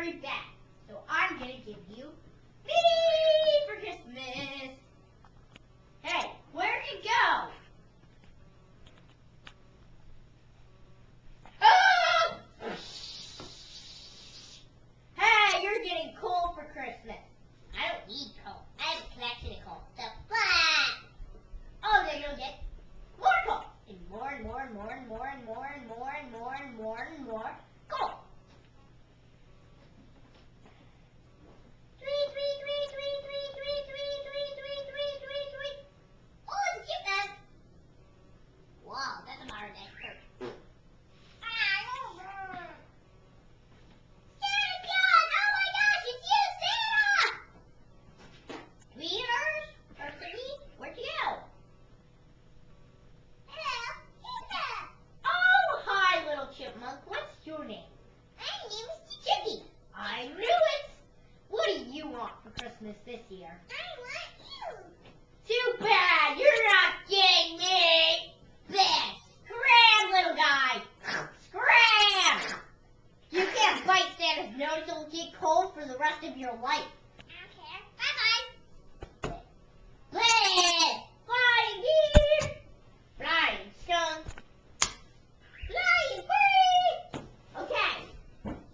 very bad. So I'm gonna give you me for Christmas. Hey, where'd you go? Oh! Hey, you're getting coal for Christmas. I don't need coal. I have a collection of coal. So flat. Oh, then you'll get more coal. And more and more and more and more and more and more and more and more and more coal. Tweet, tweet, tweet, tweet, tweet, tweet, tweet, tweet, tweet, tweet, tweet, tweet. Oh, it's a chipmunk. Wow, that's a hard expert. Chipmunk, what's your name? My name is Chicky. I knew it. What do you want for Christmas this year? I want you. Too bad. You're not getting me. This. Scram, little guy. Scram. You can't bite Santa's nose. You'll get cold for the rest of your life.